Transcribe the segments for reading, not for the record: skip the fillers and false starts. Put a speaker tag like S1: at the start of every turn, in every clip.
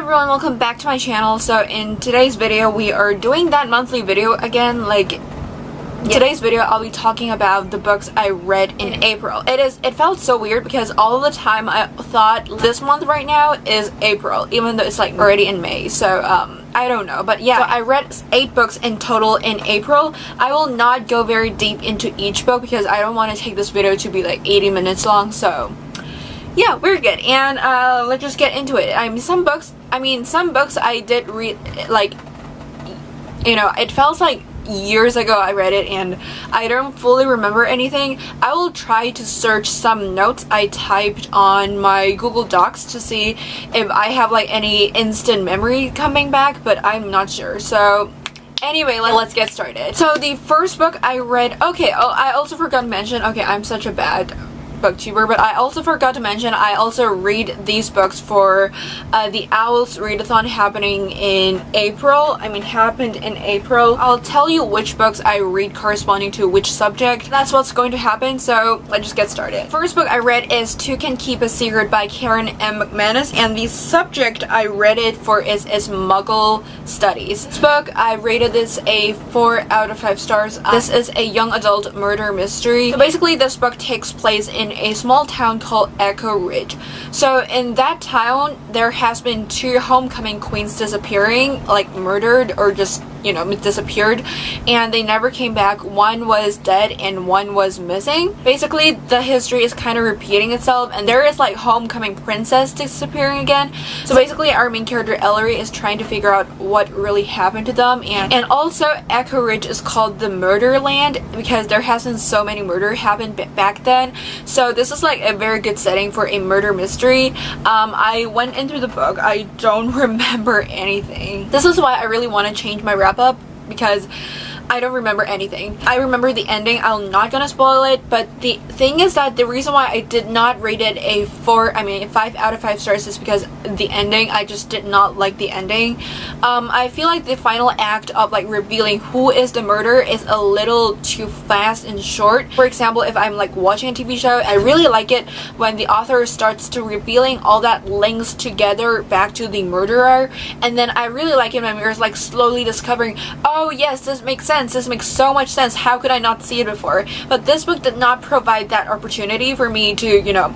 S1: everyone, welcome back to my channel. So in today's video we are doing that monthly video again. Today's video I'll be talking about the books I read in April. It felt so weird because all of the time I thought this month right now is April, even though it's like already in May. So I don't know, but yeah, so I read 8 books in total in April. I will not go very deep into each book because I don't want to take this video to be like 80 minutes long. So yeah, we're good, and let's just get into it. Some books I did read, like, you know, it felt like years ago I read it and I don't fully remember anything. I will try to search some notes I typed on my Google Docs to see if I have like any instant memory coming back, but I'm not sure. So anyway, let's get started. So the first book I read, I also forgot to mention, I'm such a bad booktuber, but I also forgot to mention I also read these books for the Owls Readathon happened in April. I'll tell you which books I read corresponding to which subject. That's what's going to happen, so let's just get started. First book I read is Two Can Keep a Secret by Karen M. McManus, and the subject I read it for is Muggle Studies. This book, I rated this a 4 out of 5 stars. This is a young adult murder mystery. So basically this book takes place in a small town called Echo Ridge. So in that town there has been 2 homecoming queens disappearing, like murdered or just, you know, disappeared, and they never came back. One was dead and one was missing. Basically the history is kind of repeating itself, and there is like homecoming princess disappearing again. So basically our main character Ellery is trying to figure out what really happened to them, and also Echo Ridge is called the murder land because there hasn't so many murder happened back then. So this is like a very good setting for a murder mystery. I went into the book, I don't remember anything. This is why I really want to change my wrap up, because I don't remember anything. I remember the ending. I'm not gonna spoil it, but the thing is that the reason why I did not rate it a 5 out of 5 stars is because the ending, I just did not like the ending. I feel like the final act of like revealing who is the murderer is a little too fast and short. For example, if I'm like watching a TV show, I really like it when the author starts to revealing all that links together back to the murderer, and then I really like it when we're like slowly discovering, oh yes, this makes sense. This makes so much sense. How could I not see it before? But this book did not provide that opportunity for me to, you know,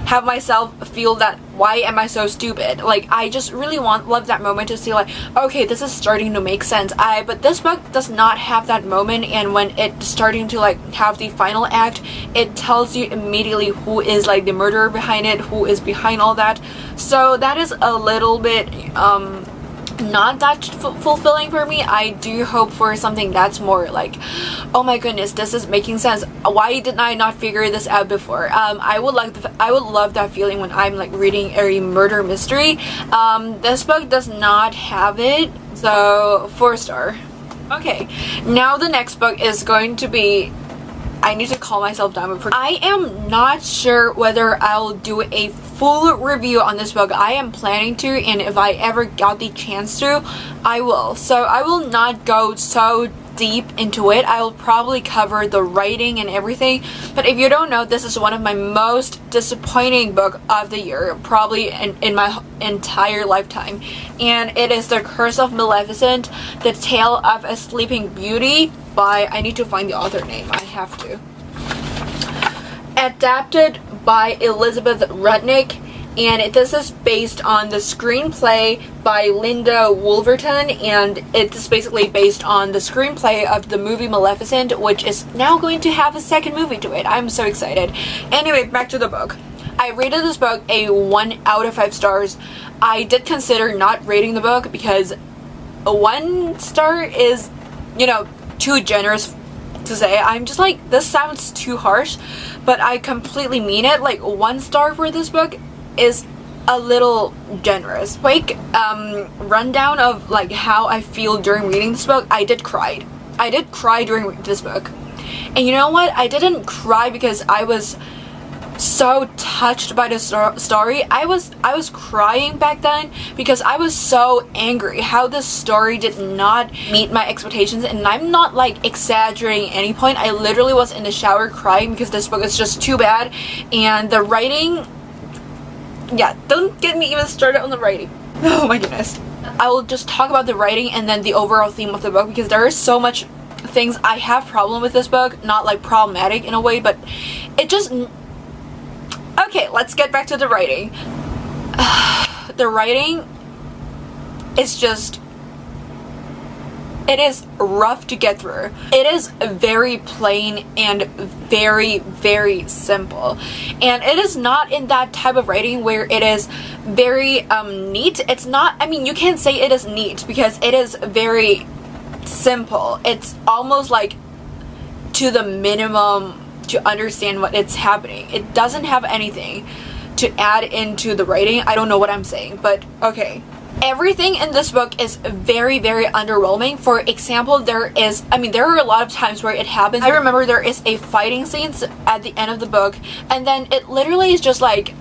S1: have myself feel that why am I so stupid? Like, I just really love that moment to see like, okay, this is starting to make sense. But this book does not have that moment, and when it's starting to like have the final act, it tells you immediately who is like the murderer behind it, who is behind all that. So that is a little bit not that fulfilling for me. I do hope for something that's more like, oh my goodness, this is making sense. Why did I not figure this out before? I would love that feeling when I'm like reading a murder mystery. This book does not have it, so 4 star. Okay, now the next book is going to be, I need to calm myself down. I am not sure whether I'll do a full review on this book. I am planning to, and if I ever got the chance to, I will. So I will not go so deep into it. I will probably cover the writing and everything. But if you don't know, this is one of my most disappointing book of the year, probably in my entire lifetime. And it is The Curse of Maleficent, The Tale of a Sleeping Beauty by, I need to find the author name, I have to. Adapted by Elizabeth Rudnick, and this is based on the screenplay by Linda Wolverton, and it's basically based on the screenplay of the movie Maleficent, which is now going to have a second movie to it. I'm so excited. Anyway, back to the book. I rated this book a 1 out of 5 stars. I did consider not rating the book because a 1 star is, you know, too generous to say. I'm just like, this sounds too harsh, but I completely mean it. Like, 1 star for this book is a little generous. Quick rundown of like how I feel during reading this book. I did cry during this book, and you know what, I didn't cry because I was so touched by the story. I was crying back then because I was so angry how this story did not meet my expectations, and I'm not like exaggerating at any point. I literally was in the shower crying because this book is just too bad, and the writing, yeah, don't get me even started on the writing. Oh my goodness. I will just talk about the writing and then the overall theme of the book, because there is so much things I have problem with this book. Not like problematic in a way, but it just... Okay, let's get back to the writing. The writing is just... It is rough to get through. It is very plain and very, very simple. And it is not in that type of writing where it is very neat. It's not, I mean, you can't say it is neat because it is very simple. It's almost like to the minimum to understand what it's happening. It doesn't have anything to add into the writing. I don't know what I'm saying, but okay. Everything in this book is very, very underwhelming. For example, there are a lot of times where it happens. I remember there is a fighting scene at the end of the book, and then it literally is just like,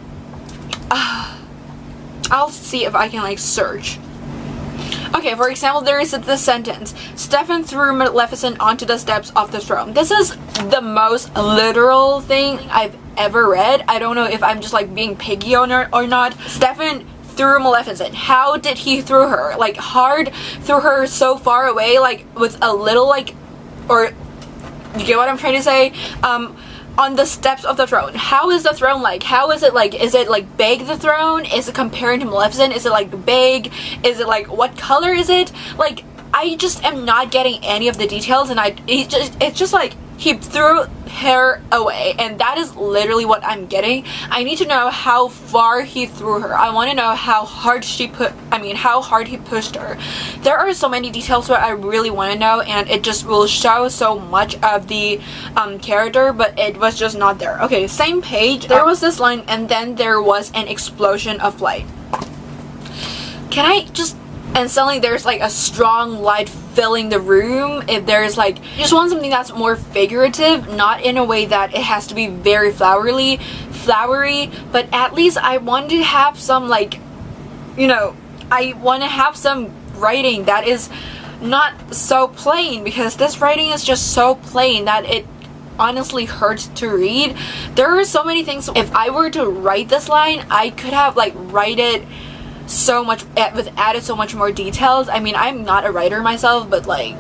S1: I'll see if I can like search. Okay, for example, there is the sentence, Stefan threw Maleficent onto the steps of the throne. This is the most literal thing I've ever read. I don't know if I'm just like being piggy or not. Stefan threw Maleficent. How did he throw her? Like hard, threw her so far away, like with a little like, or you get what I'm trying to say? On the steps of the throne. How is the throne like? How is it like? Is it like big, the throne? Is it comparing to Maleficent? Is it like big? Is it like, what color is it? Like, I just am not getting any of the details, and it's just like he threw her away, and that is literally what I'm getting. I need to know how far he threw her. I want to know how hard how hard he pushed her. There are so many details that I really want to know, and it just will show so much of the character, but it was just not there. Okay, same page. There was this line, and then there was an explosion of light. Can I just... And suddenly there's like a strong light filling the room. If there's like, you just want something that's more figurative, not in a way that it has to be very flowery, but at least I want to have some like, you know, I want to have some writing that is not so plain, because this writing is just so plain that it honestly hurts to read. There are so many things. If I were to write this line, I could have like write it so much, added so much more details. I mean, I'm not a writer myself, but like,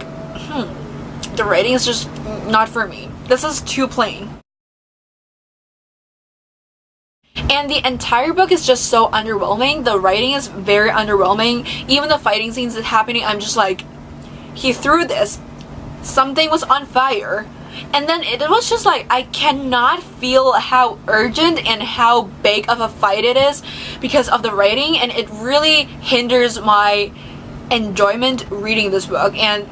S1: the writing is just not for me. This is too plain. And the entire book is just so underwhelming. The writing is very underwhelming. Even the fighting scenes that's happening, I'm just like, he threw this, something was on fire, and then it was just like, I cannot feel how urgent and how big of a fight it is because of the writing, and it really hinders my enjoyment reading this book, and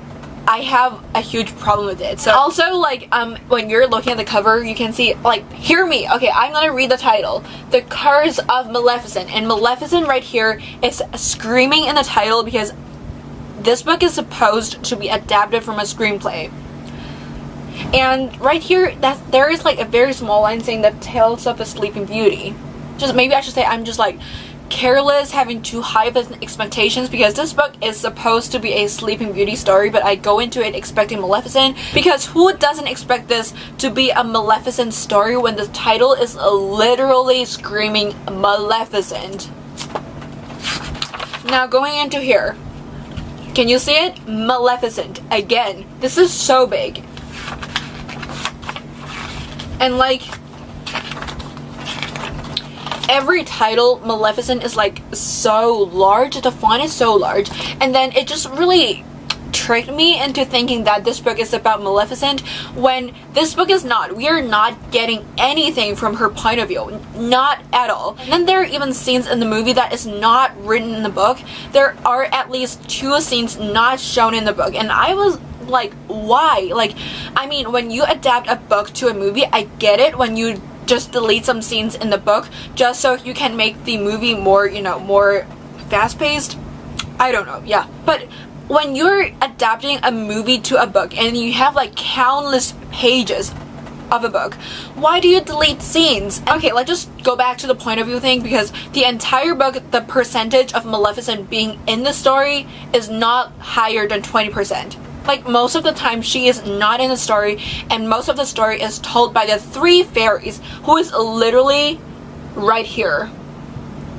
S1: I have a huge problem with it. So also, like, when you're looking at the cover, you can see, like, hear me, okay, I'm gonna read the title. The Curse of Maleficent. And Maleficent right here is screaming in the title because this book is supposed to be adapted from a screenplay. And right here, there is like a very small line saying the Tales of a Sleeping Beauty. Just maybe I should say I'm just like careless, having too high of expectations, because this book is supposed to be a Sleeping Beauty story, but I go into it expecting Maleficent, because who doesn't expect this to be a Maleficent story when the title is literally screaming Maleficent? Now going into here, can you see it? Maleficent again. This is so big. And like, every title, Maleficent is like so large, the font is so large, and then it just really tricked me into thinking that this book is about Maleficent, when this book is not. We are not getting anything from her point of view, not at all. And then there are even scenes in the movie that is not written in the book. There are at least 2 scenes not shown in the book, and I was like, why? Like, I mean, when you adapt a book to a movie, I get it when you just delete some scenes in the book just so you can make the movie more, you know, more fast-paced. I don't know, yeah. But when you're adapting a movie to a book and you have like countless pages of a book, why do you delete scenes? Okay, let's just go back to the point of view thing, because the entire book, the percentage of Maleficent being in the story is not higher than 20%. Like, most of the time she is not in the story, and most of the story is told by the 3 fairies, who is literally right here.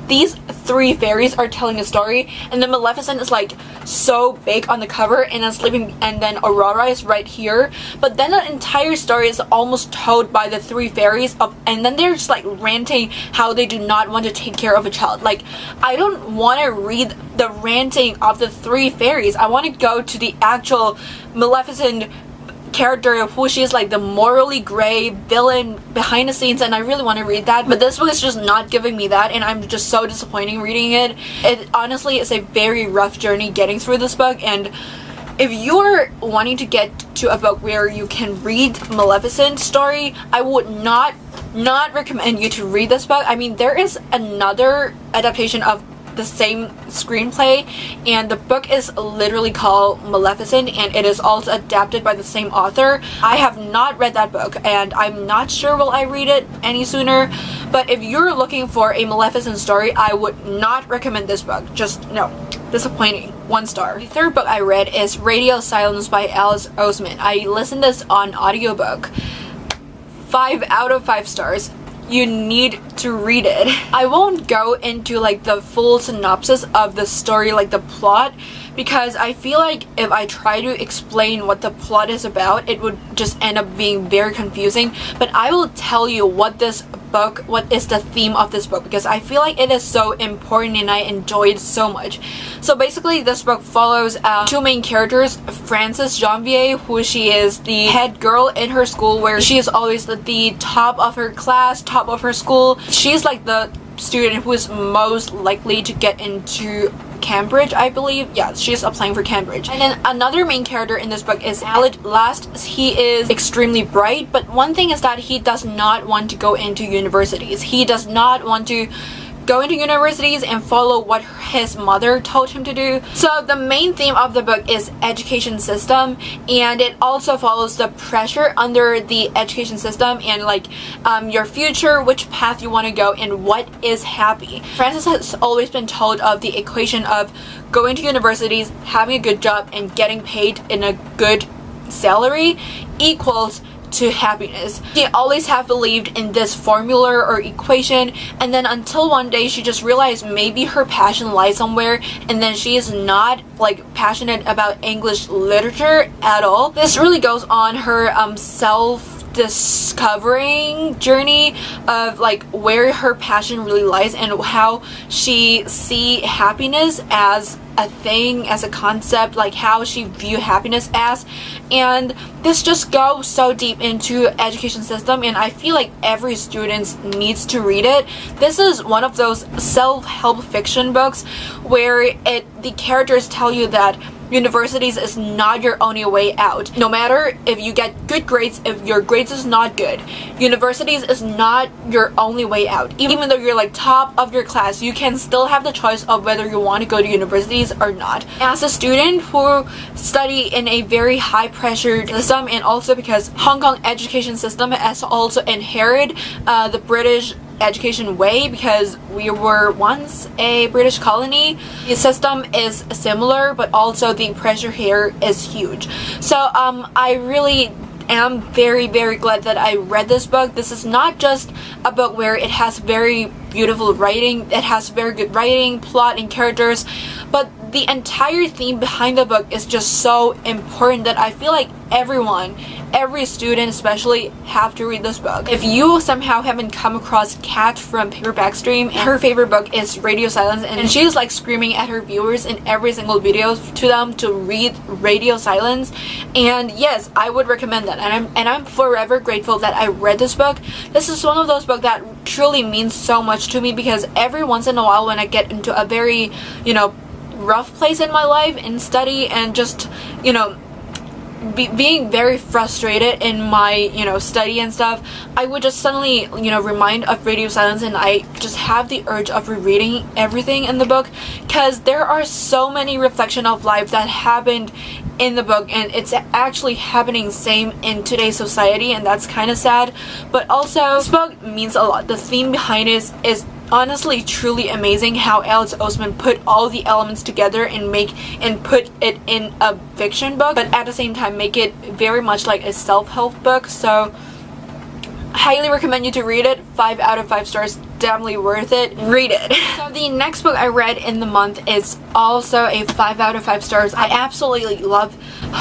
S1: these three fairies are telling a story, and then Maleficent is like so big on the cover, and then sleeping, and then Aurora is right here. But then the entire story is almost told by the three fairies and then they're just like ranting how they do not want to take care of a child. Like, I don't want to read the ranting of the three fairies. I want to go to the actual Maleficent character, who she is like the morally gray villain behind the scenes, and I really want to read that. But this book is just not giving me that, and I'm just so disappointed reading it. It honestly is a very rough journey getting through this book, and if you're wanting to get to a book where you can read Maleficent's story, I would not recommend you to read this book. I mean, there is another adaptation of the same screenplay, and the book is literally called Maleficent, and it is also adapted by the same author. I have not read that book, and I'm not sure will I read it any sooner. But if you're looking for a Maleficent story, I would not recommend this book. Just no. Disappointing. 1 star. The third book I read is Radio Silence by Alice Oseman. I listened to this on audiobook. 5 out of 5 stars. You need to read it. I won't go into like the full synopsis of the story, like the plot, because I feel like if I try to explain what the plot is about, it would just end up being very confusing. But I will tell you what is the theme of this book, because I feel like it is so important and I enjoy it so much. So basically, this book follows two main characters, Frances Janvier, who she is the head girl in her school, where she is always at the top of her class, top of her school. She's like the student who is most likely to get into Cambridge, I believe. Yeah, she's applying for Cambridge. And then another main character in this book is Alec Last. He is extremely bright, but one thing is that he does not want to go into universities. He does not want to go into universities and follow what his mother told him to do. So the main theme of the book is education system, and it also follows the pressure under the education system and like your future, which path you want to go, and what is happy. Frances has always been told of the equation of going to universities, having a good job, and getting paid in a good salary equals to happiness. She always have believed in this formula or equation, and then until one day she just realized maybe her passion lies somewhere, and then she is not like passionate about English literature at all. This really goes on her self-discovering journey of like where her passion really lies and how she see happiness as a thing, as a concept, like how she view happiness as. And this just goes so deep into education system, and I feel like every student needs to read it. This is one of those self-help fiction books where the characters tell you that universities is not your only way out. No matter if you get good grades, if your grades is not good, universities is not your only way out. Even though you're like top of your class, you can still have the choice of whether you want to go to universities or not. As a student who study in a very high pressure system, and also because Hong Kong education system has also inherited the British education way, because we were once a British colony. The system is similar, but also the pressure here is huge. So I really am very glad that I read this book. This is not just a book where it has very beautiful writing, it has very good writing, plot, and characters, but the entire theme behind the book is just so important that I feel like every student especially have to read this book. If you somehow haven't come across Kat from Paperback Stream, her favorite book is Radio Silence, and she's like screaming at her viewers in every single video to them to read Radio Silence. And yes, I would recommend that, and I'm forever grateful that I read this book. This is one of those books that truly means so much to me, because every once in a while when I get into a very, rough place in my life in study, and just, being very frustrated in my study and stuff, I would just suddenly remind of Radio Silence, and I just have the urge of rereading everything in the book, because there are so many reflections of life that happened in the book, and it's actually happening same in today's society, and that's kind of sad. But also, this book means a lot. The theme behind it is honestly truly amazing, how Alice Oseman put all the elements together and put it in a fiction book, but at the same time make it very much like a self-help book. So highly recommend you to read it. 5 out of 5 stars. definitely worth it. Read it. So the next book I read in the month is also a 5 out of 5 stars. I absolutely love,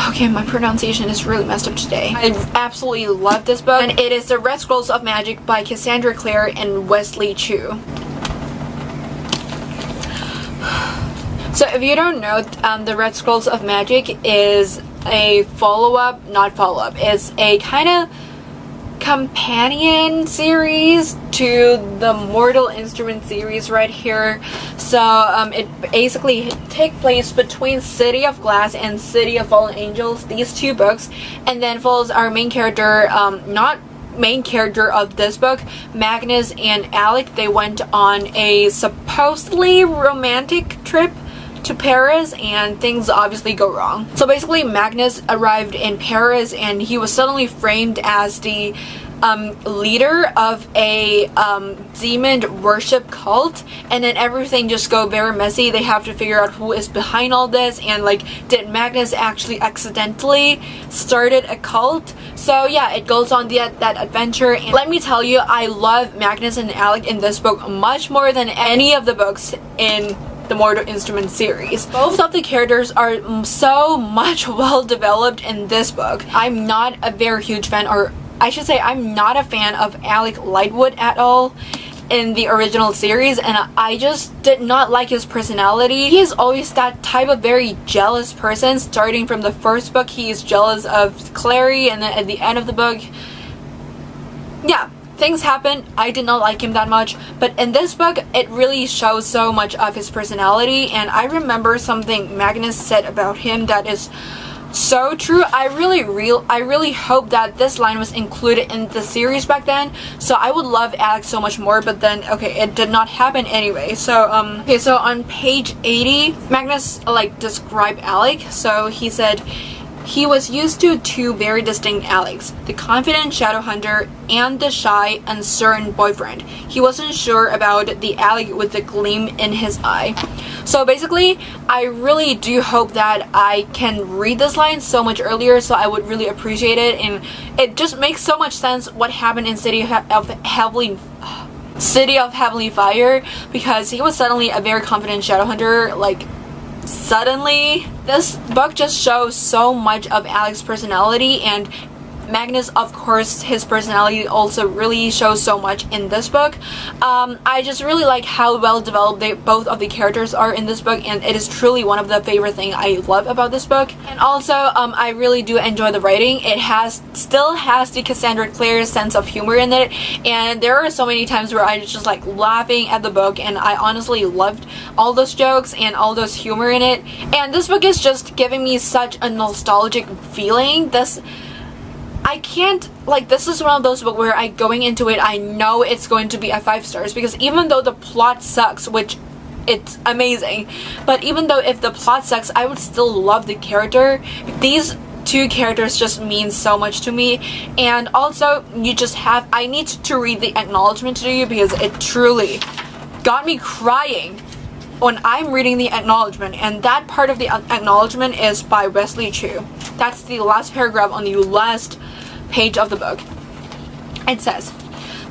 S1: okay, my pronunciation is really messed up today. I absolutely love this book, and it is The Red Scrolls of Magic by Cassandra Clare and Wesley Chu. So if you don't know, The Red Scrolls of Magic is a follow-up, not follow-up, it's a kind of companion series to the Mortal Instrument series right here. So it basically takes place between City of Glass and City of Fallen Angels, these two books, and then follows our main character, not main character of this book, Magnus and Alec. They went on a supposedly romantic trip to Paris, and things obviously go wrong. So basically, Magnus arrived in Paris and he was suddenly framed as the leader of a demon worship cult, and then everything just go very messy. They have to figure out who is behind all this, and like, did Magnus actually accidentally started a cult? So yeah, it goes on that adventure, and let me tell you, I love Magnus and Alec in this book much more than any of the books in the Mortal Instrument series. Both of the characters are so much well developed in this book. I'm not a very huge fan, or I should say I'm not a fan of Alec Lightwood at all in the original series, and I just did not like his personality. He is always that type of very jealous person. Starting from the first book, he is jealous of Clary, and then at the end of the book, yeah, things happen. I did not like him that much, but in this book it really shows so much of his personality, and I remember something Magnus said about him that is so true. I really hope that this line was included in the series back then, so I would love Alec so much more, but then okay, it did not happen anyway. So okay, so on page 80, Magnus like described Alec. So he said he was used to two very distinct Alecs, the confident shadow hunter and the shy, uncertain boyfriend. He wasn't sure about the Alec with the gleam in his eye. So basically, I really do hope that I can read this line so much earlier, so I would really appreciate it, and it just makes so much sense what happened in City of Heavenly Fire, because he was suddenly a very confident shadow hunter, like suddenly. This book just shows so much of Alec's personality, and Magnus, of course, his personality also really shows so much in this book. I just really like how well developed both of the characters are in this book, and it is truly one of the favorite things I love about this book. And also, I really do enjoy the writing. It still has the Cassandra Clare sense of humor in it, and there are so many times where I was just like laughing at the book, and I honestly loved all those jokes and all those humor in it. And this book is just giving me such a nostalgic feeling. I can't, like, this is one of those books where going into it, I know it's going to be a 5 stars, because even though the plot sucks, which it's amazing, but even though if the plot sucks, I would still love the character. These two characters just mean so much to me. And also, I need to read the acknowledgement to you, because it truly got me crying when I'm reading the acknowledgement, and that part of the acknowledgement is by Wesley Chu. That's the last paragraph on the last page of the book. It says,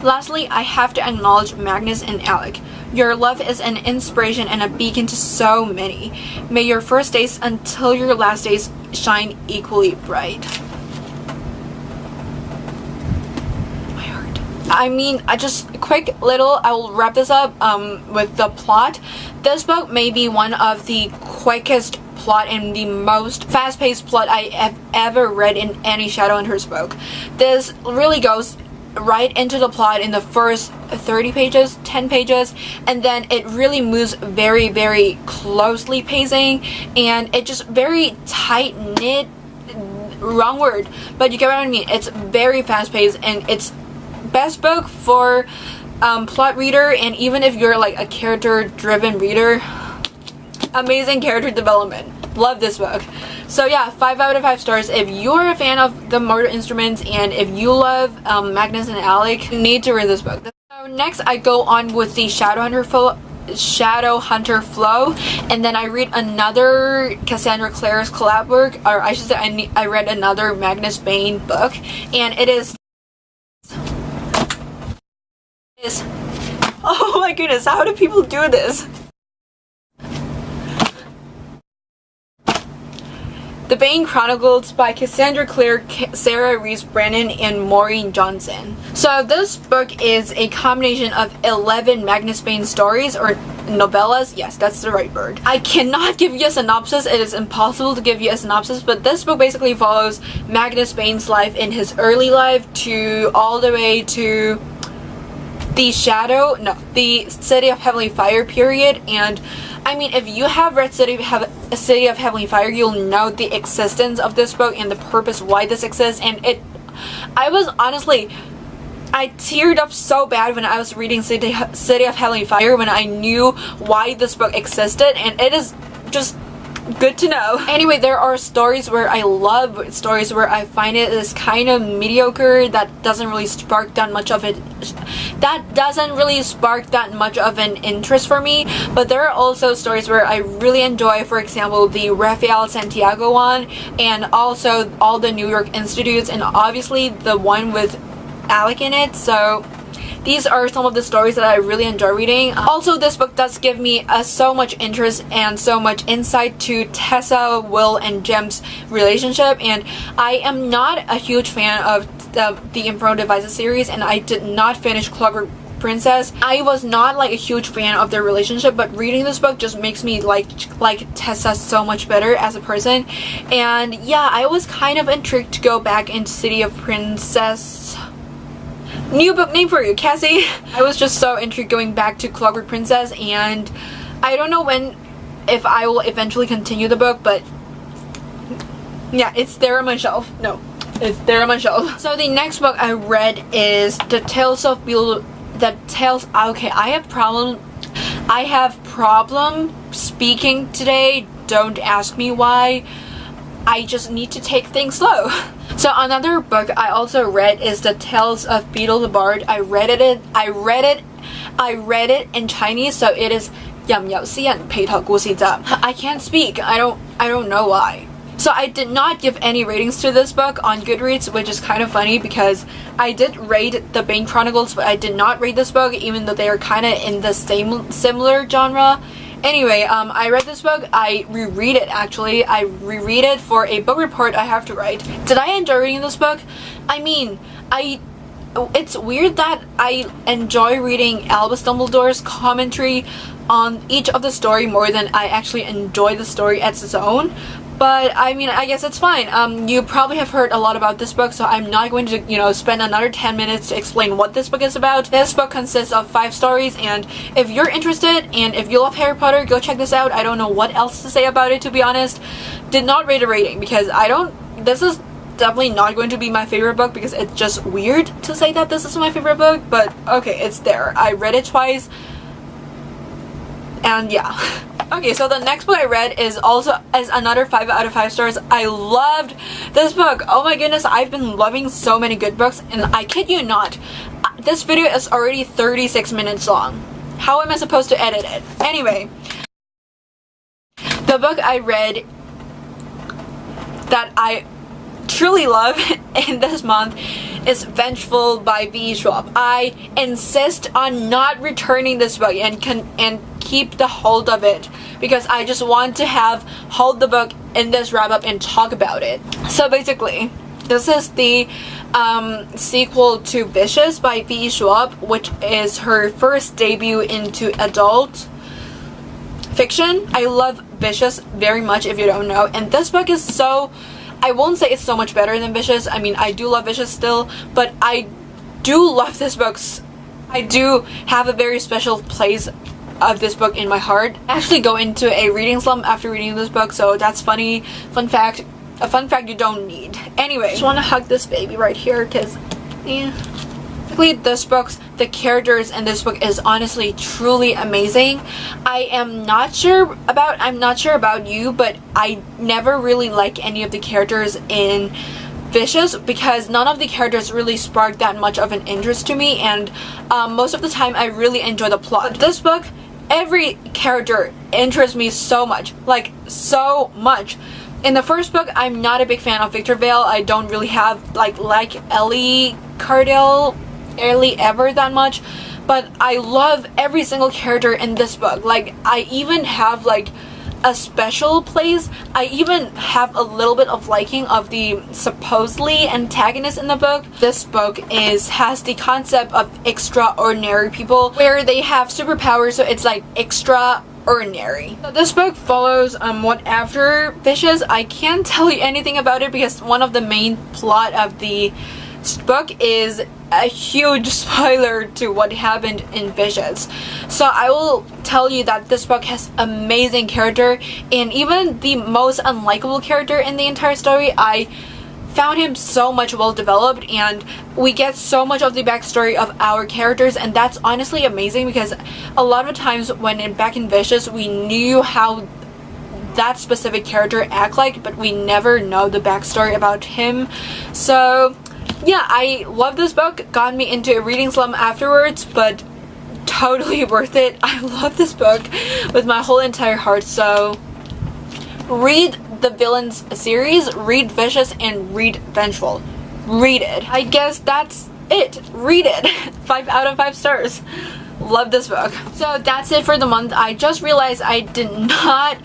S1: "Lastly, I have to acknowledge Magnus and Alec. Your love is an inspiration and a beacon to so many. May your first days until your last days shine equally bright." My heart. I mean, I will wrap this up with the plot. This book may be one of the quickest plot and the most fast-paced plot I have ever read in any Shadowhunters book. This really goes right into the plot in the first 30 pages, 10 pages, and then it really moves very, very closely pacing, and it just very tight-knit, wrong word, but you get what I mean. It's very fast-paced, and it's best book for plot reader, and even if you're like a character-driven reader, amazing character development. Love this book. So yeah, 5 out of 5 stars. If you're a fan of the Mortal Instruments, and if you love Magnus and Alec, you need to read this book. So next I go on with the Shadowhunter flow, and then I read another Cassandra Clare's collab work, or I should say I read another Magnus Bane book, and it is Oh my goodness, how do people do this? The Bane Chronicles by Cassandra Clare, Sarah Reese Brennan, and Maureen Johnson. So this book is a combination of 11 Magnus Bane stories, or novellas. Yes, that's the right word. I cannot give you a synopsis. It is impossible to give you a synopsis, but this book basically follows Magnus Bane's life in his early life to all the way to the City of Heavenly Fire period. And I mean, if you have read City of Heavenly Fire, you'll know the existence of this book and the purpose why this exists. And I teared up so bad when I was reading City of Heavenly Fire when I knew why this book existed, and it is just good to know. Anyway, there are stories where I love, stories where I find it is kind of mediocre, that doesn't really spark that much of an interest for me. But there are also stories where I really enjoy, for example, the Rafael Santiago one, and also all the New York Institutes, and obviously the one with Alec in it. So these are some of the stories that I really enjoy reading. Also, this book does give me so much interest and so much insight to Tessa, Will, and Jem's relationship. And I am not a huge fan of the Infernal Devices series, and I did not finish Clockwork Princess. I was not like a huge fan of their relationship, but reading this book just makes me like Tessa so much better as a person. And yeah, I was kind of intrigued to go back into City of Princess. New book name for you, Cassie. I was just so intrigued going back to Clockwork Princess, and I don't know if I will eventually continue the book, but yeah, it's there on my shelf. No, it's there on my shelf. So the next book I read is The Tales of Beedle. Okay, I have problem speaking today. Don't ask me why. I just need to take things slow. So another book I also read is The Tales of Beedle the Bard. I read it in Chinese, so it is 任由詩人皮頭故事集. I can't speak. I don't know why. So I did not give any ratings to this book on Goodreads, which is kind of funny because I did rate the Bane Chronicles, but I did not rate this book, even though they are kind of in the similar genre. Anyway, I read this book. I reread it actually. I reread it for a book report I have to write. Did I enjoy reading this book? I mean, it's weird that I enjoy reading Albus Dumbledore's commentary on each of the story more than I actually enjoy the story as its own. But I mean, I guess it's fine. You probably have heard a lot about this book, so I'm not going to, spend another 10 minutes to explain what this book is about. This book consists of 5 stories, and if you're interested and if you love Harry Potter, go check this out. I don't know what else to say about it, to be honest. Did not rate a rating because this is definitely not going to be my favorite book because it's just weird to say that this is my favorite book, but okay, it's there. I read it twice, and yeah. Okay, so the next book I read is another 5 out of 5 stars. I loved this book. Oh my goodness, I've been loving so many good books, and I kid you not, this video is already 36 minutes long. How am I supposed to edit it? Anyway, the book I read that I truly love in this month is Vengeful by V. Schwab. I insist on not returning this book and keep the hold of it because I just want to hold the book in this wrap up and talk about it. So basically, this is the sequel to Vicious by V. Schwab, which is her first debut into adult fiction. I love Vicious very much, if you don't know, and this book is so, I won't say it's so much better than Vicious. I mean, I do love Vicious still, but I do love this book. I do have a very special place of this book in my heart. I actually go into a reading slump after reading this book, so that's funny. A fun fact you don't need. Anyway, I just want to hug this baby right here because, yeah. Basically, the characters in this book is honestly truly amazing. I'm not sure about you, but I never really like any of the characters in Vicious because none of the characters really sparked that much of an interest to me, and most of the time I really enjoy the plot. But this book, every character interests me so much, like so much. In the first book, I'm not a big fan of Victor Vale. I don't really have like Ellie Ever that much, but I love every single character in this book. Like, I even have like a special place. I even have a little bit of liking of the supposedly antagonist in the book. This book has the concept of extraordinary people where they have superpowers, so it's like extraordinary. So this book follows what after Vicious. I can't tell you anything about it because one of the main plot of the book is a huge spoiler to what happened in Vicious. So I will tell you that this book has amazing character, and even the most unlikable character in the entire story, I found him so much well developed, and we get so much of the backstory of our characters, and that's honestly amazing because a lot of times back in Vicious we knew how that specific character act like, but we never know the backstory about him. So yeah, I love this book. Got me into a reading slump afterwards, but totally worth it. I love this book with my whole entire heart. So read the Villains series, read Vicious, and read Vengeful. Read it. I guess that's it. Read it. 5 out of 5 stars. Love this book. So that's it for the month. I just realized I did not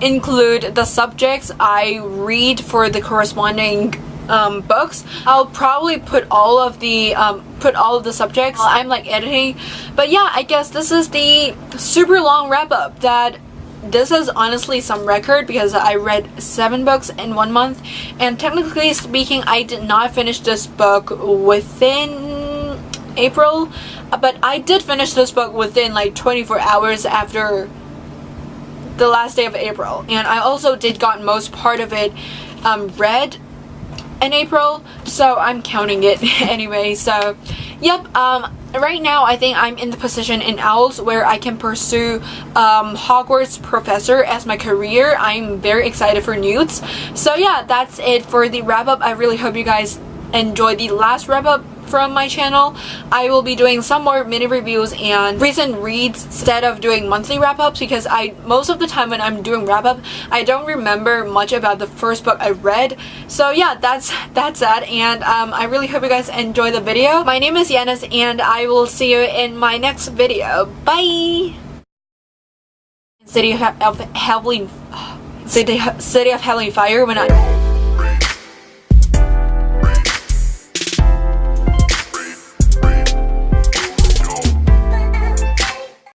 S1: include the subjects I read for the corresponding books. I'll probably put all of the subjects while I'm like editing. But yeah, I guess this is the super long wrap up. That this is honestly some record because I read 7 books in 1 month, and technically speaking I did not finish this book within April, but I did finish this book within like 24 hours after the last day of April, and I also did got most part of it read in April, so I'm counting it anyway. So yep, right now I think I'm in the position in Owls where I can pursue Hogwarts professor as my career. I'm very excited for Newts. So yeah, that's it for the wrap up. I really hope you guys enjoyed the last wrap up from my channel. I will be doing some more mini reviews and recent reads instead of doing monthly wrap-ups, because most of the time when I'm doing wrap-up I don't remember much about the first book I read. So yeah, that's that, and I really hope you guys enjoy the video. My name is Yanis, and I will see you in my next video. Bye! City of Halloween Fire when I